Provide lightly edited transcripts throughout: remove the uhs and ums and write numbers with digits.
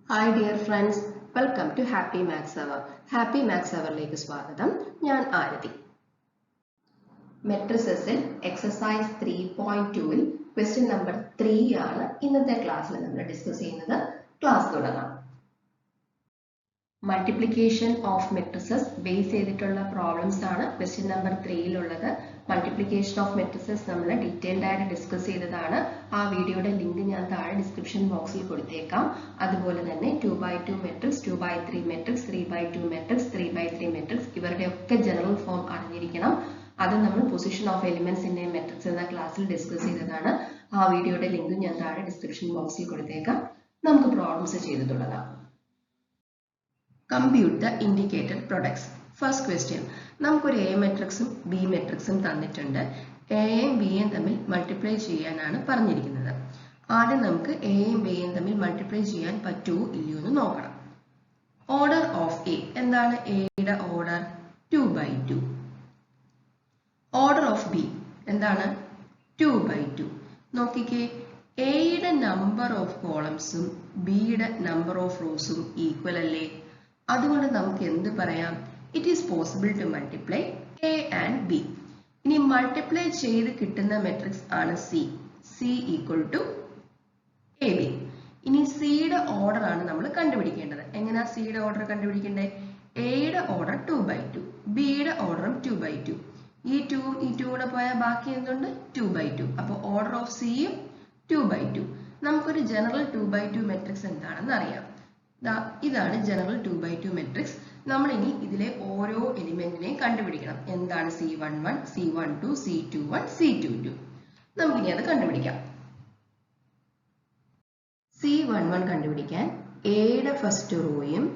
Hi dear friends, welcome to Happy Maths Hour. Happy Maths Hour-ലേക്ക് സ്വാഗതം. ഞാൻ ആരതി. മെട്രിസസിൽ എക്സസൈസ് 3.2-ൽ ക്വസ്റ്റ്യൻ നമ്പർ 3 ആണ് ഇന്നത്തെ ക്ലാസ്സിൽ നമ്മൾ ഡിസ്കസ് ചെയ്യുന്നത്. ക്ലാസ് തുടങ്ങാം. മൾട്ടിപ്ലിക്കേഷൻ ഓഫ് മെട്രിസസ് ബേസ് ചെയ്തിട്ടുള്ള പ്രോബ്ലംസ് ആണ് ക്വസ്റ്റ്യൻ നമ്പർ 3-ലുള്ളത്. മൾട്ടിപ്ലിക്കേഷൻ ഓഫ് മെട്രിസസ് നമ്മൾ ഡീറ്റെയിൽഡ് ആയിട്ട് ഡിസ്കസ് ചെയ്തതാണ്. ആ വീഡിയോയുടെ ലിങ്ക് ഞാൻ താഴെ ഡിസ്ക്രിപ്ഷൻ ബോക്സിൽ കൊടുത്തേക്കാം. അതുപോലെ തന്നെ 2x2 matrix, 2x3 matrix, 3x2 matrix, 3x3 matrix ഇവരുടെ ഒക്കെ ജനറൽ ഫോം അറിഞ്ഞിരിക്കണം. അത് നമ്മൾ position of elements in A matrix എന്ന ക്ലാസ്സിൽ ഡിസ്കസ് ചെയ്തതാണ്. ആ വീഡിയോയുടെ ലിങ്ക് ഞാൻ താഴെ ഡിസ്ക്രിപ്ഷൻ ബോക്സിൽ കൊടുത്തേക്കാം. നമുക്ക് പ്രോബ്ലംസ് ചെയ്തു തുടങ്ങാം. Compute the indicated products. First question. നമുക്കൊരു A മെട്രിക്സും B മെട്രിക്സും തന്നിട്ടുണ്ട്. Aയും Bയും തമ്മിൽ മൾട്ടിപ്ലൈ ചെയ്യാനാണ് പറഞ്ഞിരിക്കുന്നത്. ആദ്യം നമുക്ക് Aയും Bയും തമ്മിൽ മൾട്ടിപ്ലൈ ചെയ്യാൻ പറ്റുമോ ഇല്ലയോ എന്ന് നോക്കണം. ഓർഡർ ഓഫ് A എന്താണ്? Aയുടെ ഓർഡർ 2/2. ഓർഡർ ഓഫ് B എന്താണ്? 2/2. നോക്കിക്കേ, Aയുടെ നമ്പർ ഓഫ് കോളംസും Bയുടെ നമ്പർ ഓഫ് റോസും ഈക്വൽ അല്ലേ? അതുകൊണ്ട് നമുക്ക് എന്ത് പറയാം? It is possible to multiply A and B. ഇനി മൾട്ടിപ്ലൈ ചെയ്ത് കിട്ടുന്ന മെട്രിക്സ് ആണ് C. C equal to A B. ഇനി സിയുടെ ഓർഡർ ആണ് നമ്മൾ കണ്ടുപിടിക്കേണ്ടത്. എങ്ങനെയാ സിയുടെ ഓർഡർ കണ്ടുപിടിക്കേണ്ടത്? എയുടെ ഓർഡർ 2/2, ബിയുടെ ഓർഡറും 2/2. ഈ 2 കൂടെ പോയാൽ ബാക്കി എന്തുണ്ട്? 2/2. അപ്പോൾ ഓർഡർ ഓഫ് സിയും 2/2. നമുക്കൊരു ജനറൽ 2/2 മെട്രിക്സ് എന്താണെന്ന് അറിയാം. ഇതാണ് ജനറൽ 2/2 മെട്രിക്സ്. നമ്മൾ ഇനി ഇതിലെ ഓരോ എലിമെന്റിനെയും കണ്ടുപിടിക്കണം. എന്താണ് C11, C12, C21, C22. നമുക്കിനി അത് കണ്ടുപിടിക്കാം. C11 കണ്ടുപിടിക്കാൻ എയുടെ ഫസ്റ്റ് റോയും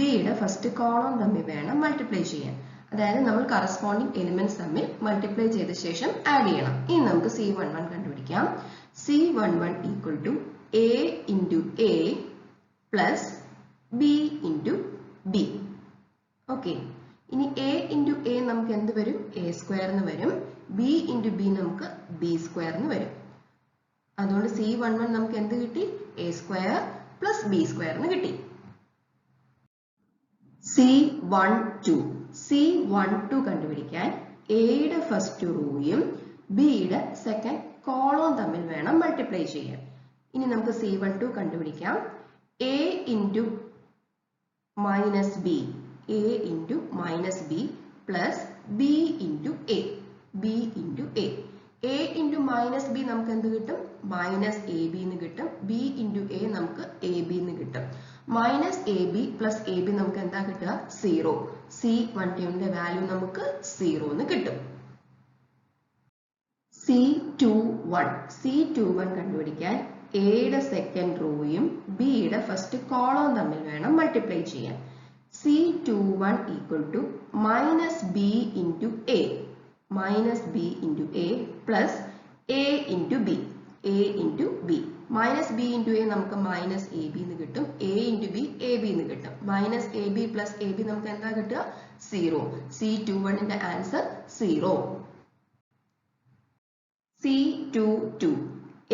ബിയുടെ ഫസ്റ്റ് കോളം തമ്മിൽ വേണം മൾട്ടിപ്ലൈ ചെയ്യാൻ. അതായത് നമ്മൾ കറസ്പോണ്ടിങ് എലിമെന്റ്സ് തമ്മിൽ മൾട്ടിപ്ലൈ ചെയ്ത ശേഷം ആഡ് ചെയ്യണം. ഇനി നമുക്ക് C11 കണ്ടുപിടിക്കാം. C11 equal to A into A plus B into B. Okay, ഇനി A into A നമുക്ക് എന്ത് വരും? A സ്ക്വയർ എന്ന് വരും. B into B നമുക്ക് B സ്ക്വയർ എന്ന് വരും. അതുകൊണ്ട് C11 നമുക്ക് എന്ത് കിട്ടി? A square plus B square എന്ന് കിട്ടി. C12 കണ്ടുപിടിക്കാൻ Aയുടെ ഫസ്റ്റ് റോയും Bയുടെ സെക്കൻഡ് കോളം തമ്മിൽ വേണം മൾട്ടിപ്ലൈ ചെയ്യാൻ. ഇനി നമുക്ക് C12 കണ്ടുപിടിക്കാം. A into minus B, A into minus B plus B into A, B into A. A into minus B നമുക്ക് എന്ത് കിട്ടും? മൈനസ് എ ബി എന്ന് കിട്ടും. B into A നമുക്ക് എ ബി എന്ന് കിട്ടും. Minus A B plus A B നമുക്ക് എന്താ കിട്ടുക? 0. C12ന്റെ വാല്യൂ നമുക്ക് 0 എന്ന് കിട്ടും. C21 കണ്ടുപിടിക്കാൻ എയുടെ സെക്കൻഡ് റോയും ബിയുടെ ഫസ്റ്റ് കോളം തമ്മിൽ വേണം മൾട്ടിപ്ലൈ ചെയ്യാൻ. C21 equal to minus B into A, minus B into A plus A into B, A into B. Minus B into A നമുക്ക് മൈനസ് എ ബി എന്ന് കിട്ടും. A into B A B എന്ന് കിട്ടും. Minus A B plus A B നമുക്ക് എന്താ കിട്ടുക? 0. C21ന്റെ answer 0. C22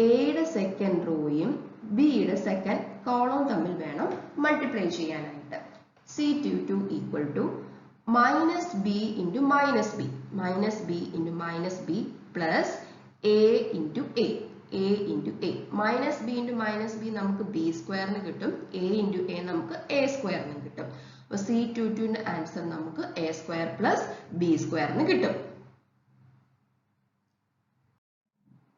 എയുടെ second റോയും ബിയുടെ സെക്കൻഡ് കോളം തമ്മിൽ വേണം മൾട്ടിപ്ലൈ ചെയ്യാനായിട്ട്. C22 equal to minus B into minus B, minus B into minus B plus A into A, A into A. Minus B into minus B നമുക്ക് B സ്ക്വയറിന് കിട്ടും. A into A നമുക്ക് A സ്ക്വയറിന് കിട്ടും. അപ്പോൾ C22ന്റെ answer നമുക്ക് A square plus B സ്ക്വയറിന് കിട്ടും.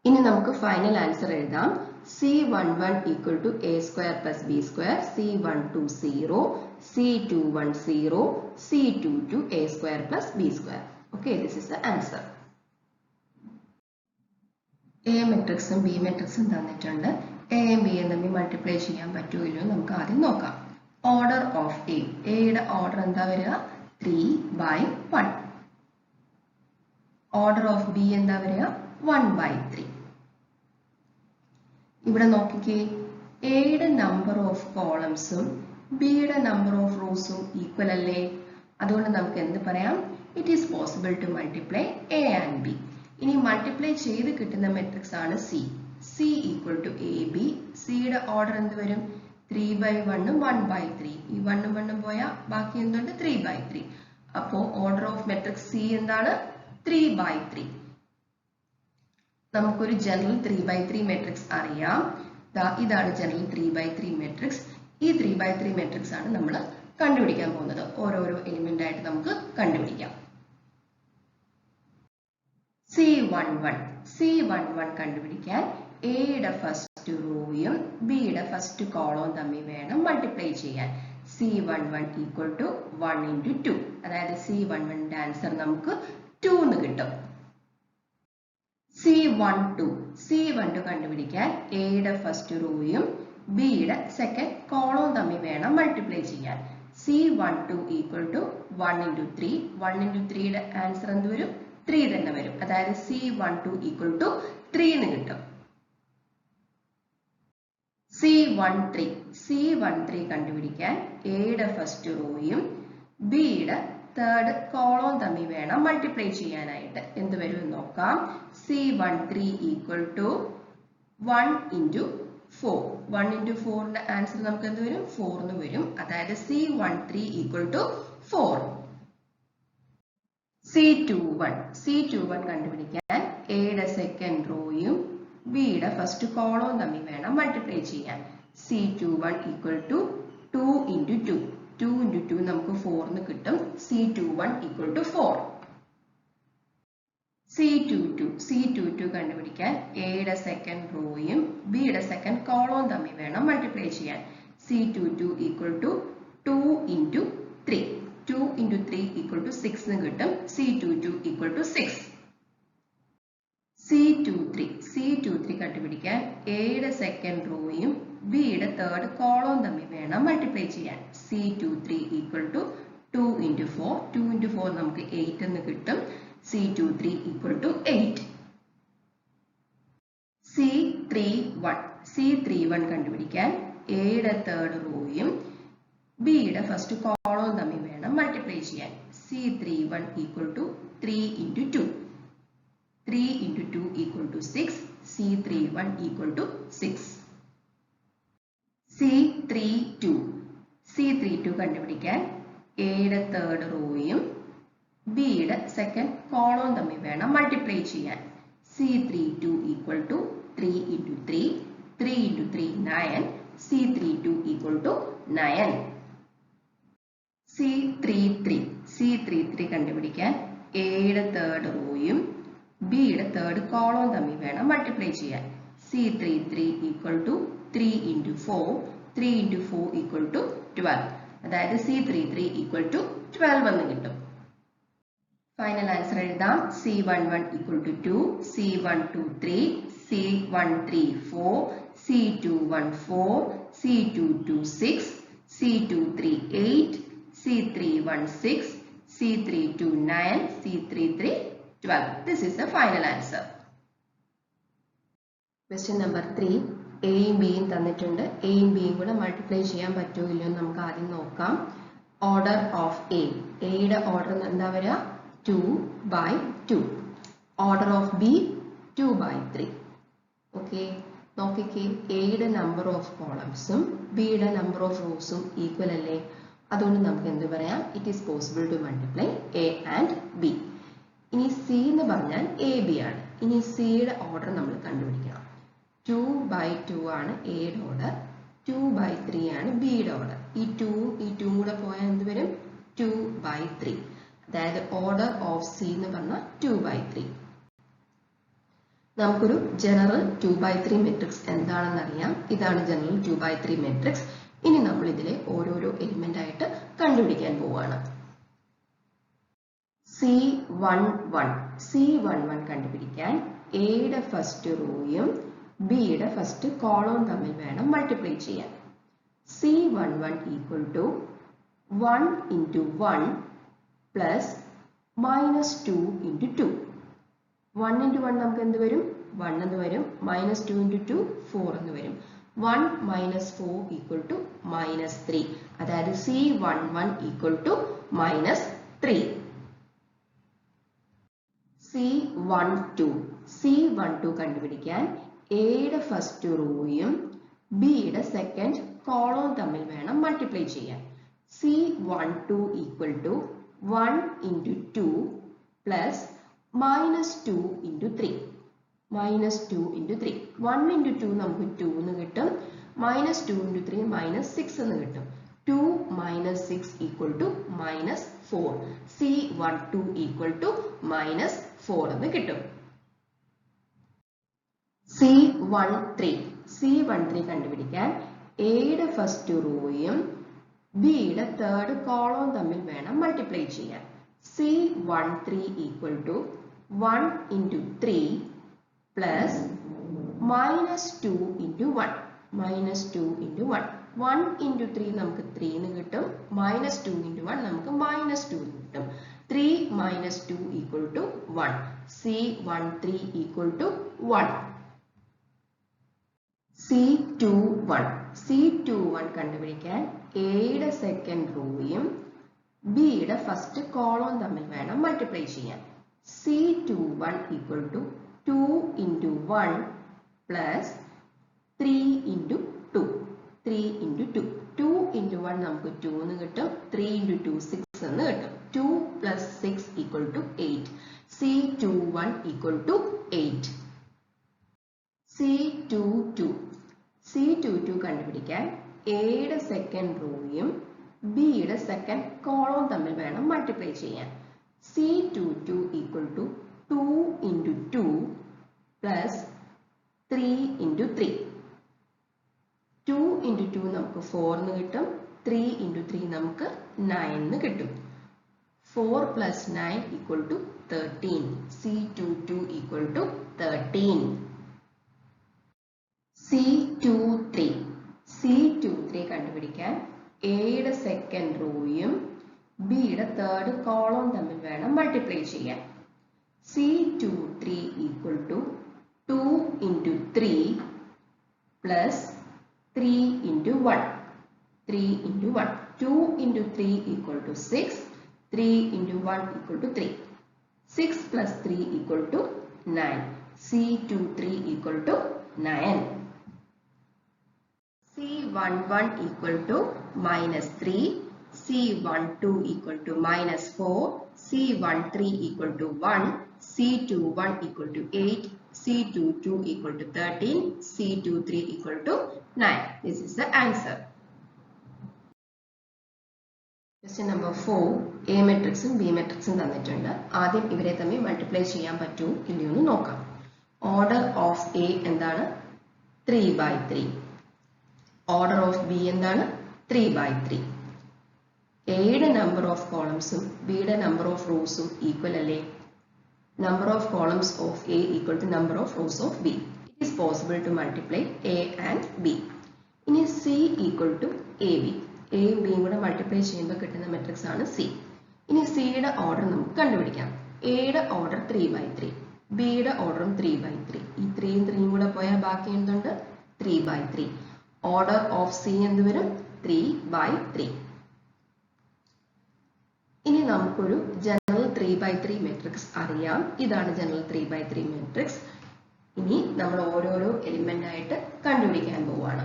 ഇനി നമുക്ക് ഫൈനൽ ആൻസർ എഴുതാം. C11 equal to A square plus B square, C12 0, C21 0, C22 A square plus B square. Okay, this is the answer. A മെട്രിക്സും ബി മെട്രിക്സും തന്നിട്ടുണ്ട്. എയും ബിയും തമ്മിൽ മൾട്ടിപ്ലൈ ചെയ്യാൻ പറ്റുമോ ഇല്ലയോ നമുക്ക് ആദ്യം നോക്കാം. ഓർഡർ ഓഫ് എ, എയുടെ ഓർഡർ എന്താ വരിക? 3/1. ഓർഡർ ഓഫ് ബി എന്താ വരിക? 1/3. ഇവിടെ നോക്കിക്കേ, എയുടെ നമ്പർ ഓഫ് കോളംസും ബിയുടെ നമ്പർ ഓഫ് റോസും ഈക്വൽ അല്ലേ? അതുകൊണ്ട് നമുക്ക് എന്ത് പറയാം? It is possible to multiply A and B. ഇനി മൾട്ടിപ്ലൈ ചെയ്ത് കിട്ടുന്ന മെട്രിക്സ് ആണ് C. C equal to A B. സിയുടെ ഓർഡർ എന്ത് വരും? 3/1 1/3. ഈ 1 1 പോയാൽ ബാക്കി എന്തുണ്ട് 3/3. അപ്പോൾ ഓർഡർ ഓഫ് മെട്രിക്സ് സി എന്താണ് 3/3. നമുക്കൊരു ജനറൽ 3/3 മെട്രിക്സ് അറിയാം. ഇതാണ് ജനറൽ 3/3 മെട്രിക്സ്. ഈ 3/3 മെട്രിക്സ് ആണ് നമ്മൾ കണ്ടുപിടിക്കാൻ പോകുന്നത്. ഓരോരോ എലിമെന്റ് ആയിട്ട് നമുക്ക് കണ്ടുപിടിക്കാം. C11 കണ്ടുപിടിക്കാൻ എയുടെ ഫസ്റ്റ് റോയും ബിയുടെ ഫസ്റ്റ് കോളവും തമ്മിൽ വേണം മൾട്ടിപ്ലൈ ചെയ്യാൻ. C11 equal to 1 into 2. അതായത് C11ന്റെ ആൻസർ നമുക്ക് 2 എന്ന് കിട്ടും. C12 കണ്ടുപിടിക്കാൻ എയുടെ ഫസ്റ്റ് റോയും ബിയുടെ സെക്കൻഡ് കോളവും തമ്മിൽ വേണം മൾട്ടിപ്ലൈ ചെയ്യാൻ. C12 equal to 1 into 3. 1 into 3യുടെ ആൻസർ എന്ത് വരും 3 തന്നെ വരും. അതായത് C12 ഈക്വൽ ടു 3 എന്ന് കിട്ടും. C13 കണ്ടുപിടിക്കാൻ എയുടെ ഫസ്റ്റ് റോയും ബിയുടെ തേർഡ് കോളവും തമ്മിൽ വേണം മൾട്ടിപ്ലൈ ചെയ്യാനായിട്ട്. എന്ത് വരും എന്ന് നോക്കാം. C13 equal to 1 into 4. 1 into 4ന്റെ ആൻസർ നമുക്ക് എന്ത് വരും 4 എന്ന് വരും. അതായത് C13 ഈക്വൽ ടു 4. C21 കണ്ടുപിടിക്കാൻ എയുടെ സെക്കൻഡ് റോയും ബിയുടെ ഫസ്റ്റ് കോളവും തമ്മിൽ വേണം മൾട്ടിപ്ലൈ ചെയ്യാൻ. C21 equal to 2 into 2. 2 into 2 നമുക്ക് 4 എന്ന് കിട്ടും. C21 equal to 4. C22 കണ്ടുപിടിക്കാൻ എയുടെ സെക്കൻഡ് റോയും ബിയുടെ സെക്കൻഡ് കോളവും തമ്മിൽ വേണം മൾട്ടിപ്ലൈ ചെയ്യാൻ. C22 equal to 2 into 3. 2 into 3 equal to 6 എന്ന് കിട്ടും. C22 equal to 6. C23 കണ്ടുപിടിക്കാൻ എയുടെ സെക്കൻഡ് റോയും ബിയുടെ തേർഡ് കോളവും തമ്മിൽ വേണം മൾട്ടിപ്ലൈ ചെയ്യാൻ. C23 equal to 2 into 4. 2 into 4 നമുക്ക് 8 എന്ന് കിട്ടും. C23 equal to 8. C31 കണ്ടുപിടിക്കാൻ എയുടെ തേർഡ് റോയും ബിയുടെ ഫസ്റ്റ് കോളവും തമ്മിൽ വേണം മൾട്ടിപ്ലൈ ചെയ്യാൻ. C31 equal to 3 into 2. 3 into 2 equal to 6. C31 equal to 6. C32 കണ്ടുപിടിക്കാൻ എയുടെ തേർഡ് റോയും ബിയുടെ സെക്കൻഡ് കോളവും തമ്മിൽ വേണം മൾട്ടിപ്ലൈ ചെയ്യാൻ. C32 equal to 3 into 3. 3 into 3 9. C32 equal to 9. C33 കണ്ടുപിടിക്കാൻ എയുടെ തേർഡ് റോയും ബിയുടെ തേർഡ് കോളവും തമ്മിൽ വേണം മൾട്ടിപ്ലൈ ചെയ്യാൻ. C33 equal to 3 into 4. 3 into 4 equal to 12. അതായത് C33 ഈക്വൽ ടു 12 എന്ന് കിട്ടും. ഫൈനൽ ആൻസർ എഴുതാം. C11 equal to 2. C12 3. C13 4. C21 4. C22 6. C23 8. C31 6. C32 9. C33 12. This is the final answer. Question number 3. എയും ബിയും തന്നിട്ടുണ്ട്. എയും ബിയും കൂടെ മൾട്ടിപ്ലൈ ചെയ്യാൻ പറ്റുമോ ഇല്ലയോ എന്ന് നമുക്ക് ആദ്യം നോക്കാം. ഓർഡർ ഓഫ് എയുടെ ഓർഡർ എന്താ വരിക 2/2. Order of B 2/3. ഓക്കെ, നോക്കിക്കേ, എയുടെ നമ്പർ ഓഫ് കോളംസും ബിയുടെ നമ്പർ ഓഫ് റോസും ഈക്വൽ അല്ലേ? അതുകൊണ്ട് നമുക്ക് എന്ത് പറയാം? It is possible to multiply A and B. ഇനി സി എന്ന് പറഞ്ഞാൽ എ ബി ആണ്. ഇനി സിയുടെ ഓർഡർ നമ്മൾ കണ്ടുപിടിക്കണം. 2/2 ആണ് എയുടെ ഓർഡർ, 2/3 ആണ് ബിയുടെ ഓർഡർ. ഈ 2 കൂടെ പോയാൽ എന്ത് വരും? 2/3. അതായത് ഓർഡർ ഓഫ് സി എന്ന് പറഞ്ഞാൽ 2/3. നമുക്കൊരു ജനറൽ 2/3 മെട്രിക്സ് എന്താണെന്ന് അറിയാം. ഇതാണ് ജനറൽ 2/3 മെട്രിക്സ്. ഇനി നമ്മൾ ഇതിലെ ഓരോരോ എലിമെന്റ് ആയിട്ട് കണ്ടുപിടിക്കാൻ പോവുകയാണ്. C11 കണ്ടുപിടിക്കാൻ എയുടെ ഫസ്റ്റ് റോയും ബിയുടെ ഫസ്റ്റ് കോളവും തമ്മിൽ വേണം മൾട്ടിപ്ലൈ ചെയ്യാൻ. C11 equal to 1 into 1 plus -2 into 2. 1 into 1 നമുക്ക് എന്ത് വരും? 1 എന്ന് വരും. -2 into 2 4 എന്ന് വരും. 1 minus 4 equal to -3. അതായത് C11 equal to -3. C12 കണ്ടുപിടിക്കാൻ എയുടെ ഫസ്റ്റ് റോയും ബിയുടെ സെക്കൻഡ് കോളം തമ്മിൽ വേണം മൾട്ടിപ്ലൈ ചെയ്യാൻ. C12 equal to 1 into 2 plus -2 into 3. -2 into 3. 1 into 2 നമുക്ക് 2 എന്ന് കിട്ടും. -2 ഇൻറ്റു 3 -6 എന്ന് കിട്ടും. 2 minus 6 equal to -4. C12 equal to -4 എന്ന് കിട്ടും. C13 കണ്ടുപിടിക്കാൻ എയുടെ ഫസ്റ്റ് റോയും ബിയുടെ തേർഡ് കോളവും തമ്മിൽ വേണം മൾട്ടിപ്ലൈ ചെയ്യാൻ. C13 equal to 1 into 3 plus -2 into 1. -2 into 1. 1 into 3 നമുക്ക് 3 എന്ന് കിട്ടും. -2 into 1 നമുക്ക് -2 എന്ന് കിട്ടും. 3 minus 2 equal to 1. C13 equal to 1. C21 കണ്ടുപിടിക്കാൻ എയുടെ സെക്കൻഡ് റോയും ബിയുടെ ഫസ്റ്റ് കോളവും തമ്മിൽ വേണം മൾട്ടിപ്ലൈ ചെയ്യാൻ. C21 equal to 2 into 1 plus 3 into 2. 3 into 2. 2 into 1 നമുക്ക് 2 എന്ന് കിട്ടും. 3 into 2 6 എന്ന് കിട്ടും. 2 plus 6 equal to 8. C21 equal to 8. C22 കണ്ടുപിടിക്കാൻ എയുടെ സെക്കൻഡ് റോയും ബിയുടെ സെക്കൻഡ് കോളവും തമ്മിൽ വേണം മൾട്ടിപ്ലൈ ചെയ്യാൻ. C22 equal to 2 into 2 plus 3 into 3. 2 into 2 നമുക്ക് 4 എന്ന് കിട്ടും. 3 into 3 നമുക്ക് 9 എന്ന് കിട്ടും. 4 plus 9 equal to 13. C22 equal to 13. C23 കണ്ടുപിടിക്കാൻ എയുടെ സെക്കൻഡ് റോയും ബിയുടെ തേർഡ് കോളവും തമ്മിൽ വേണം മൾട്ടിപ്ലൈ ചെയ്യാൻ. C23 equal to 2 into 3 plus 3 into 1. 3 into 1. 2 into 3 equal to 6. 3 into 1 equal to 3. 6 plus 3 equal to 9. C23 equal to 9. C11 equal to -3. C12 equal to -4. C13 equal to 1. C21 equal to 8. C22 equal to 13. C23 equal to 9. This is the answer. Question number 4. A matrixും B matrixും തന്നിട്ടുണ്ട്. ആദ്യം ഇവരെ തമ്മിൽ multiply ചെയ്യാൻ പറ്റുമോ ഇല്ലയോ എന്ന് നോക്കാം. Order of A എന്താണ്? 3/3. ഓർഡർ ഓഫ് B എന്താണ്? 3/3. എയുടെ നമ്പർ ഓഫ് കോളംസും ബിയുടെ നമ്പർ ഓഫ് റോസും ഈക്വൽ അല്ലേ? Number of columns of A equal to number of rows of B. It is possible to multiply A and B. ഇനി C equal to AB. A യും B യും കൂടെ multiply ചെയ്യുമ്പോൾ കിട്ടുന്ന matrix ആണ് C. ഇനി C യുടെ ഓർഡർ നമുക്ക് കണ്ടുപിടിക്കാം. A യുടെ ഓർഡർ 3/3. B യുടെ ഓർഡറും 3/3. ഈ 3 യും 3 യും കൂടെ പോയാൽ ബാക്കി എന്തുണ്ട്? 3/3. ഓർഡർ ഓഫ് C എന്ത് വരും? 3/3. ഇനി നമുക്കൊരു ജനറൽ 3/3 മെട്രിക്സ് അറിയാം. ഇതാണ് ജനറൽ 3/3 മെട്രിക്സ്. ഇനി നമ്മൾ ഓരോരോ എലിമെന്റ് ആയിട്ട് കണ്ടുപിടിക്കാൻ പോവാണ്.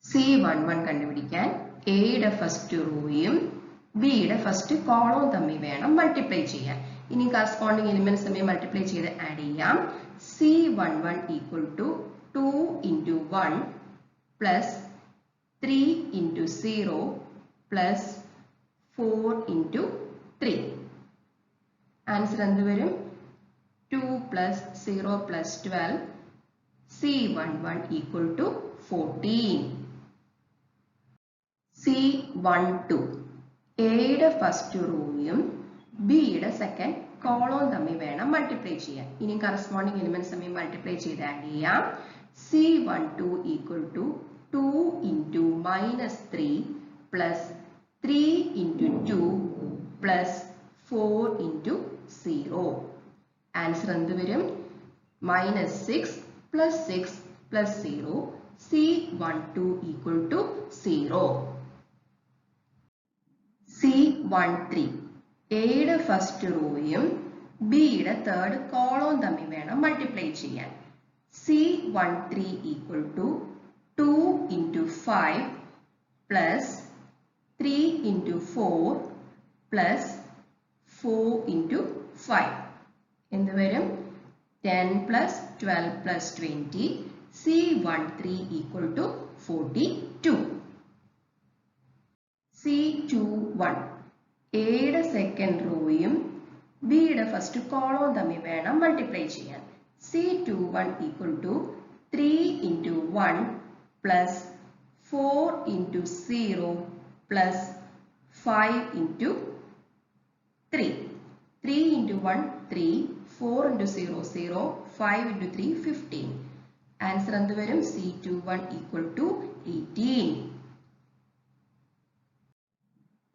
C11 കണ്ടുപിടിക്കാൻ എയുടെ ഫസ്റ്റ് റോയും ബിയുടെ ഫസ്റ്റ് കോളവും തമ്മിൽ വേണം മൾട്ടിപ്ലൈ ചെയ്യാൻ. ഇനി കറസ്പോണ്ടിങ് എലിമെന്റ്സ് തമ്മിൽ മൾട്ടിപ്ലൈ ചെയ്ത് ആഡ് ചെയ്യാം. C11 equal to 2 into 1 plus 3 into 0 plus 4 into 3. Answer എന്ത് വരും? 2 plus 0 plus 12. C11 equal to 14. C12 എയുടെ ഫസ്റ്റ് റോയും ബിയുടെ സെക്കൻഡ് കോളവും തമ്മിൽ വേണം മൾട്ടിപ്ലൈ ചെയ്യാൻ. ഇനി കറസ്പോണ്ടിങ് എലിമെന്റ്സ് തമ്മിൽ മൾട്ടിപ്ലൈ ചെയ്ത് ആഡ് ചെയ്യാം. C12 equal to 2 into -3 plus 3 into 2 plus 4 into 0. Answer എന്ത് വരും? -6 plus 6 plus 0. C12 equal to 0. C13 എയുടെ ഫസ്റ്റ് റോയും ബിയുടെ തേർഡ് കോളവും തമ്മിൽ വേണം മൾട്ടിപ്ലൈ ചെയ്യാൻ. C13 equal to 2 into 5 plus 3 into 4 plus 4 into 5. എന്ത് വരും? 10 plus 12 plus 20. C13 equal to 42. C21 എയുടെ സെക്കൻഡ് റോയും ബിയുടെ ഫസ്റ്റ് കോളവും തമ്മിൽ വേണം മൾട്ടിപ്ലൈ ചെയ്യാൻ. C21 equal to 3 into 1 plus 4 into 0 plus 5 into 3. 3 into 1 3, 4 into 0 0, 5 into 3 15. Answer എന്ത് വരും? C21 equal to 18.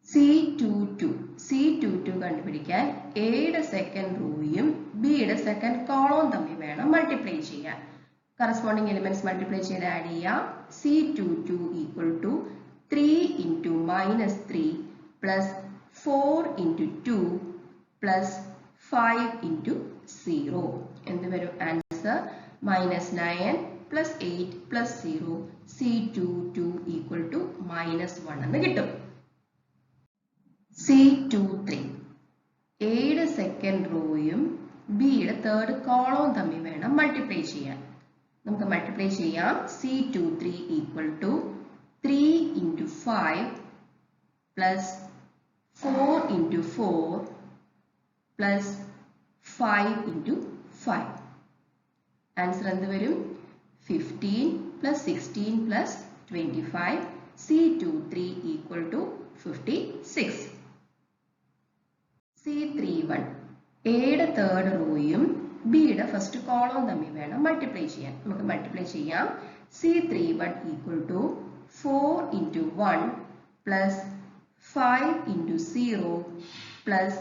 C22 കണ്ടുപിടിക്കാൻ എയുടെ സെക്കൻഡ് റോയും ബിയുടെ സെക്കൻഡ് കോളവും തമ്മിൽ വേണം മൾട്ടിപ്ലൈ ചെയ്യാൻ. കറസ്പോണ്ടിങ് എലിമെന്റ്സ് മൾട്ടിപ്ലൈ ചെയ്ത് ആഡ് ചെയ്യാം. C22 equal to 3 into minus 3 plus 4 into 2 plus 5 into 0. എന്ത് വരും? Answer minus 9 plus 8 plus 0. C22 equal to minus 1 എന്ന് കിട്ടും. C23 എയുടെ സെക്കൻഡ് റോയും ബിയുടെ തേർഡ് കോളവും തമ്മിൽ വേണം മൾട്ടിപ്ലൈ ചെയ്യാൻ. നമുക്ക് മൾട്ടിപ്ലൈ ചെയ്യാം. C23 equal to 3 into 5 plus 4 into 4 plus 5 into 5. Answer എന്ത് വരും? 15 plus 16 plus 25. C23 equal to 56. C31 എയുടെ തേർഡ് റോയും ബിയുടെ ഫസ്റ്റ് കോളവും തമ്മിൽ വേണം മൾട്ടിപ്ലൈ ചെയ്യാൻ. നമുക്ക് മൾട്ടിപ്ലൈ ചെയ്യാം. C31 equal to 4 into 1 plus 5 into 0 plus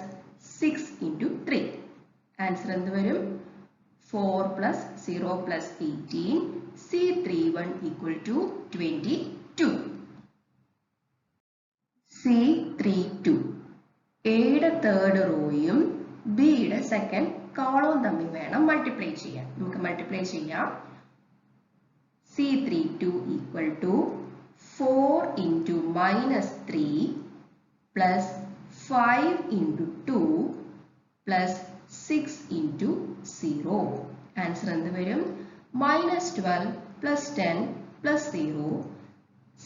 6 into 3. Answer എന്ത് വരും? 4 plus 0 plus 18. C31 equal to 22. C32 എയുടെ തേർഡ് റോയും ബിയുടെ സെക്കൻഡ് കോളവും തമ്മിൽ വേണം മൾട്ടിപ്ലൈ ചെയ്യാൻ. നമുക്ക് മൾട്ടിപ്ലൈ ചെയ്യാം. C32 equal to 4 into minus 3 plus 5 into 2 plus 6 into 0. Answer എന്ത് വരും? minus 12 plus 10 plus 0.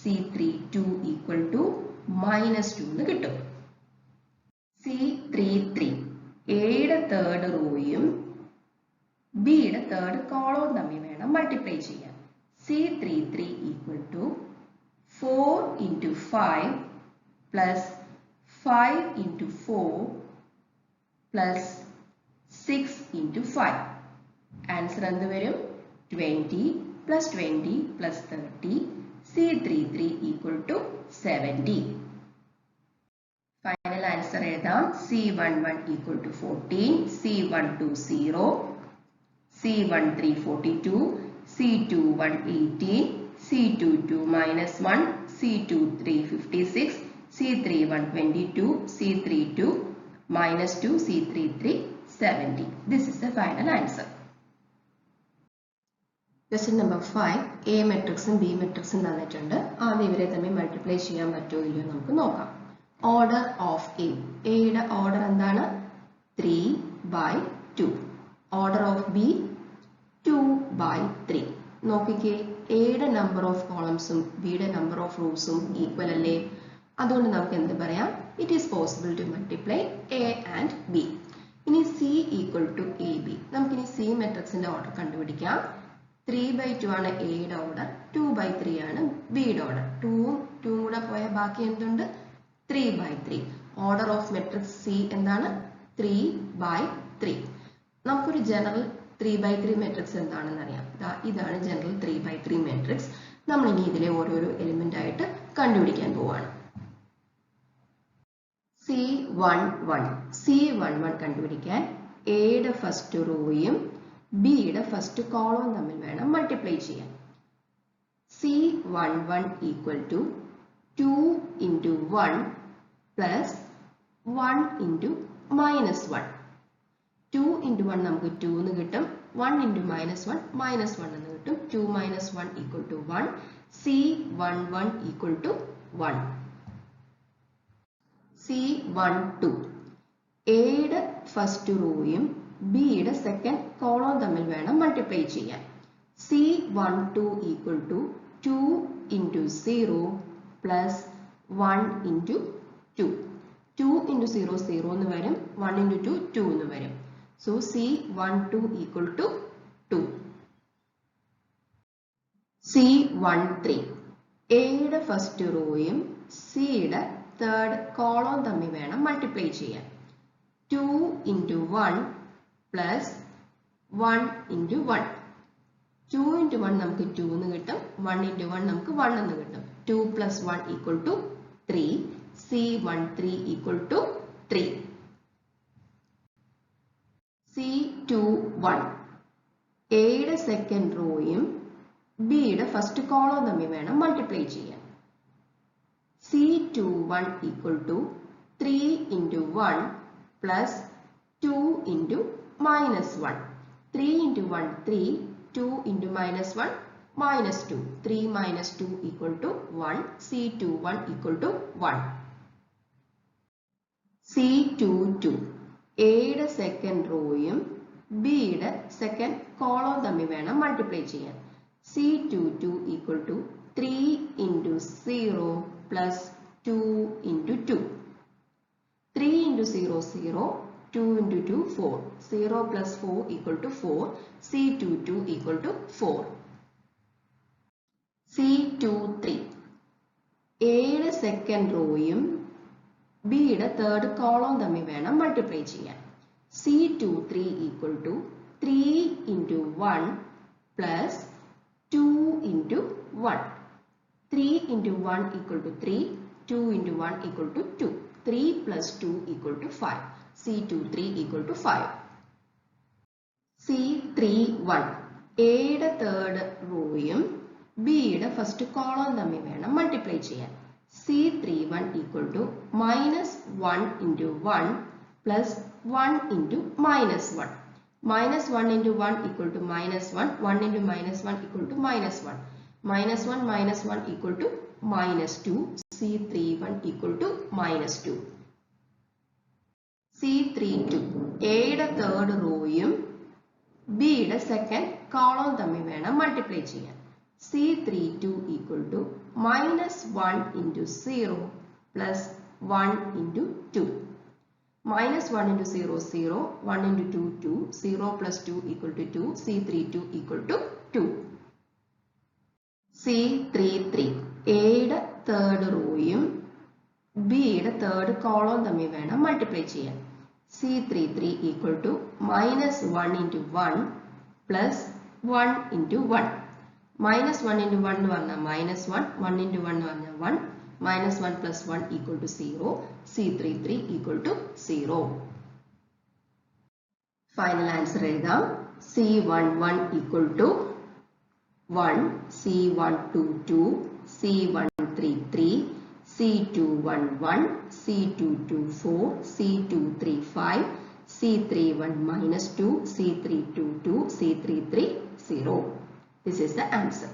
C32 equal to minus 2 എന്ന് കിട്ടും. C33 എയുടെ തേർഡ് റോയും ബിയുടെ തേർഡ് കോളവും തമ്മിൽ വേണം മൾട്ടിപ്ലൈ ചെയ്യാൻ. C33 equal to 4 into 5 plus 5 into 4 plus 6 into 5. Answer എന്ത് വരും? 20 plus 20 plus 30. C33 equal to 70. Final answer എഴുതാം. C11 equal to 14, C12 0, C13 42, C21 18, C22 minus 1, C23 56, C31 22, C32 minus 2, C33 70. This is the final answer. Question number 5. A matrixും B matrixും തന്നിട്ടുണ്ട്. ആദ്യം ഇവരെ തമ്മിൽ multiply ചെയ്യാൻ പറ്റുമോ ഇല്ലയോ നമുക്ക് നോക്കാം. Order of A. എയുടെ ഓർഡർ എന്താണ്? 3/2. Order of B 2/3. നോക്കിക്കേ, എയുടെ നമ്പർ ഓഫ് കോളംസും ബിയുടെ നമ്പർ ഓഫ് റോസും ഈക്വൽ അല്ലേ? അതുകൊണ്ട് നമുക്ക് എന്ത് പറയാം? It is possible to multiply A and B. ഇനി C ഈക്വൽ ടു AB. നമുക്കിനി C മെട്രിക്സിന്റെ ഓർഡർ കണ്ടുപിടിക്കാം. 3/2 ആണ് എയുടെ ഓർഡർ, 2/3 ആണ് ബിയുടെ ഓർഡർ. 2ഉം 2ഉം കൂടെ പോയാൽ ബാക്കി എന്തുണ്ട്? 3/3. ഓർഡർ ഓഫ് മെട്രിക്സ് C എന്താണ്? 3/3. നമുക്കൊരു ജനറൽ 3/3 മെട്രിക്സ് എന്താണെന്ന് അറിയാം. ഇതാണ് ജനറൽ 3/3 മെട്രിക്സ്. നമ്മൾ ഇനി ഇതിലെ ഓരോരോ എലിമെന്റ് ആയിട്ട് കണ്ടുപിടിക്കാൻ പോവാണ്. C11 കണ്ടുപിടിക്കാൻ എയുടെ ഫസ്റ്റ് റോയും ബിയുടെ ഫസ്റ്റ് കോളവും തമ്മിൽ വേണം മൾട്ടിപ്ലൈ ചെയ്യാൻ. C11 equal to 2 into 1 plus 1 into minus 1. 2 into 1 നമുക്ക് 2 എന്ന് കിട്ടും. 1 into minus 1 എന്ന് കിട്ടും. 2 minus 1 equal to 1. C11 equal to 1. C12 എയുടെ ഫസ്റ്റ് റോയും ബിയുടെ സെക്കൻഡ് കോളം തമ്മിൽ വേണം മൾട്ടിപ്ലൈ ചെയ്യാൻ. C12 equal to 2 into 0 plus 1 into 2. 2 into 0 0 എന്ന് വരും, 1 into 2 2 എന്ന് വരും. So C12 equal to 2. C13 എയുടെ ഫസ്റ്റ് റോയും സിയുടെ തേർഡ് കോളം തമ്മിൽ വേണം മൾട്ടിപ്ലൈ ചെയ്യാൻ. 2 into 1 plus 1 into 1. 2 into 1 നമുക്ക് 2 എന്ന് കിട്ടും, 1 into 1 നമുക്ക് 1 എന്ന് കിട്ടും. 2 plus 1 equal to 3. C13 equal to 3. C21 എയുടെ സെക്കൻഡ് റോയും ബിയുടെ ഫസ്റ്റ് കോളം തമ്മിൽ വേണം മൾട്ടിപ്ലൈ ചെയ്യാൻ. C21 equal to 3 into 1 plus 2 into minus 1. 3 into 1 3, 2 into minus 1 minus 2. 3 minus 2 equal to 1. C21 equal to 1. C22 എയുടെ സെക്കൻഡ് റോയും ബിയുടെ സെക്കൻഡ് കോളം തമ്മിൽ വേണം multiply ചെയ്യാൻ. C22 equal to 3 into 0 plus 2 into 2. 3 into 0 0, 2 into 2 4. 0 plus 4 equal to 4. C22 equal to 4. C23 എയുടെ second റോയും ബിയുടെ third column തമ്മിൽ വേണം multiply ചെയ്യാൻ. C23 equal to 3 into 1 plus 2 into 1. 3 into 1 equal to 3, 2 into 1 equal to 2. 3 plus 2 equal to 5. C23 equal to 5. C31 എയുടെ third റോയും ബിയുടെ first column തമ്മിൽ വേണം multiply ചെയ്യാൻ. C31 equal to minus 1 into 1 plus 1 into minus 1. Minus 1 into 1 equal to minus 1. 1 into minus 1 equal to minus 1. Minus 1 equal to minus 2. C31 equal to minus 2. C32 എയുടെ third റോയും ബിയുടെ second column തമ്മിൽ വേണം multiply ചെയ്യാൻ. C32 equal to minus 1 into 0 plus 1 into 2. Minus 1 into 0 0, 1 into 2 2, 0 plus 2 equal to 2. C32 equal to 2. C33 എയുടെ third റോയും ബിയുടെ third column തമ്മിൽ വേണം multiply ചെയ്യാൻ. C33 equal to minus 1 into 1 plus 1 into 1. Minus 1 into 1 എന്ന് പറഞ്ഞാൽ minus 1, 1 into 1 എന്ന് പറഞ്ഞാൽ 1, minus 1 plus 1 equal to 0. C33 equal to 0. Final answer എഴുതാം. C11 equal to 1, C122, C133, C211, C224, C235, C31 minus 2, C322, C330. This is the answer.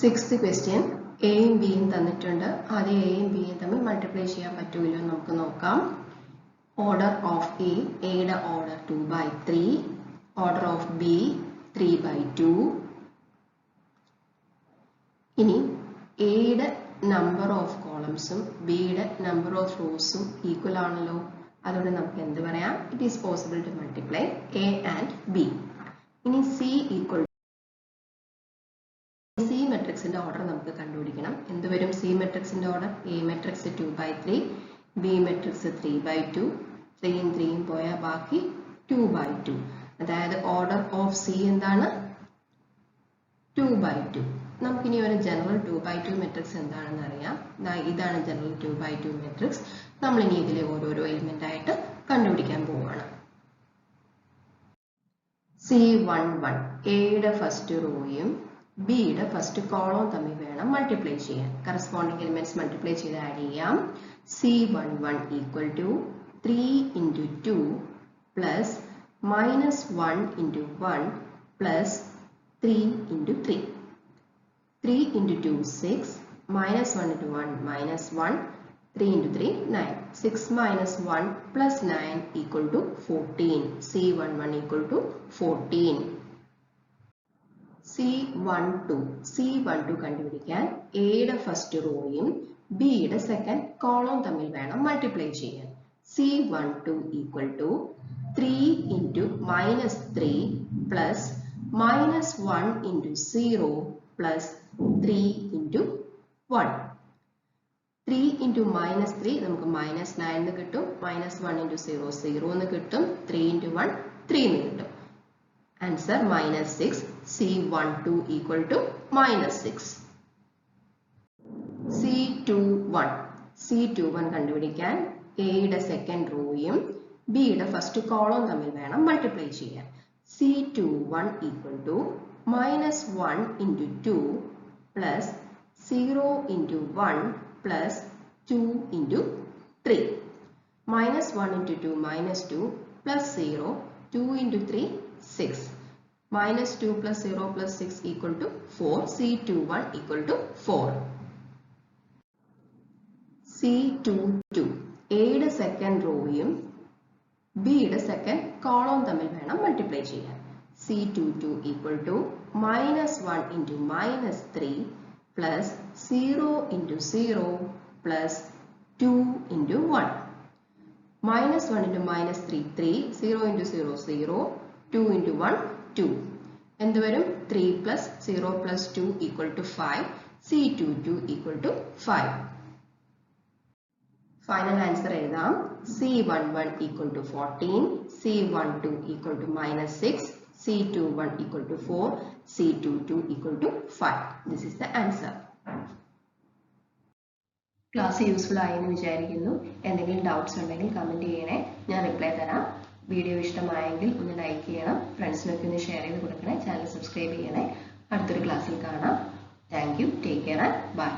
Sixth question. A യും B യും തന്നിട്ടുണ്ട്. ആദ്യം A യും B യും തമ്മിൽ multiply ചെയ്യാൻ പറ്റുമല്ലോ നമുക്ക് നോക്കാം. Order of A, Aയുടെ order 2/3, order of B 3/2. ഇനി Aയുടെ number of columnsഉം Bയുടെ number of rowsഉം equal ആണല്ലോ. അതോടെ നമുക്ക് എന്ത് പറയാം? It is possible to multiply A and B. ഇനി C equal C മെട്രിക്സിന്റെ ഓർഡർ നമുക്ക് കണ്ടുപിടിക്കണം. എന്ത് വരും C മെട്രിക്സിന്റെ order? A matrix 2/3, B matrix 3/2, 3യും 3യും പോയാൽ ബാക്കി 2/2. അതായത് ഓർഡർ ഓഫ് C എന്താണ്? 2/2. നമുക്കിനി ഒരു ജനറൽ 2/2 മെട്രിക്സ് എന്താണെന്ന് അറിയാം. ഇതാണ് ജനറൽ 2/2 മെട്രിക്സ്. നമ്മളിനി ഇതിലെ ഓരോരോ എലിമെന്റ് ആയിട്ട് കണ്ടുപിടിക്കാൻ പോവുകയാണ്. C11 എയുടെ ഫസ്റ്റ് റോയും ബിയുടെ ഫസ്റ്റ് കോളവും തമ്മിൽ വേണം മൾട്ടിപ്ലൈ ചെയ്യാൻ. കറസ്പോണ്ടിങ് എലിമെന്റ്സ് മൾട്ടിപ്ലൈ ചെയ്ത് ആഡ് ചെയ്യാം. C11 equal to 3 into 2 plus minus 1 into 1 plus 3 into 3. 3 into 2, 6. Minus 1 into 1, minus 1. 3 into 3, 9. 6 minus 1 plus 9 equal to 14. C11 equal to 14. C12 കണ്ടുപിടിക്കാൻ എയുടെ ഫസ്റ്റ് റോയും ബിയുടെ സെക്കൻഡ് കോളം തമ്മിൽ വേണം മൾട്ടിപ്ലൈ ചെയ്യാൻ. C12 equal to 3 into minus 3 plus minus 1 into 0 plus 3 into 1. 3 into minus 3 നമുക്ക് minus 9 എന്ന് കിട്ടും. minus 1 into 0 0 എന്ന് കിട്ടും. 3 into 1 3 എന്ന് കിട്ടും. Answer minus 6. C12 equal to minus 6. C21 കണ്ടുപിടിക്കാൻ എയുടെ സെക്കൻഡ് റോയും ബിയുടെ ഫസ്റ്റ് കോളം തമ്മിൽ വേണം മൾട്ടിപ്ലൈ ചെയ്യാൻ. C21 equal to minus 1 into 2 plus 0 into 1 plus 2 into 3. Minus 1 into 2 minus 2 plus 0. 2 into 3 6. Minus 2 plus 0 plus 6 equal to 4. C21 equal to 4. C22 എയുടെ second റോയും ബിയുടെ second column തമ്മിൽ വേണം മൾട്ടിപ്ലൈ ചെയ്യാൻ. C22 equal to minus 1 into minus 3 plus 0 into 0 plus 2 into 1. Minus 1 into minus 3 3. 0 into 0 0. 2 into 1 2. എന്ത് വരും? 3 plus 0 plus 2 equal to 5. C22 equal to 5. Final answer എഴുതാം. C11 equal to 14. C12 equal to minus 6. C21 equal to 4. C22 equal to 5. This is the answer. Class useful ആയെന്ന് വിചാരിക്കുന്നു. എന്തെങ്കിലും doubts ഉണ്ടെങ്കിൽ comment ചെയ്യണേ, ഞാൻ reply തരാം. Video ഇഷ്ടമായെങ്കിൽ ഒന്ന് ലൈക്ക് ചെയ്യണം, ഫ്രണ്ട്സിനൊക്കെ ഒന്ന് ഷെയർ ചെയ്ത് കൊടുക്കണേ, ചാനൽ സബ്സ്ക്രൈബ് ചെയ്യണേ. അടുത്തൊരു ക്ലാസ്സിൽ കാണാം. Thank you, take care and by.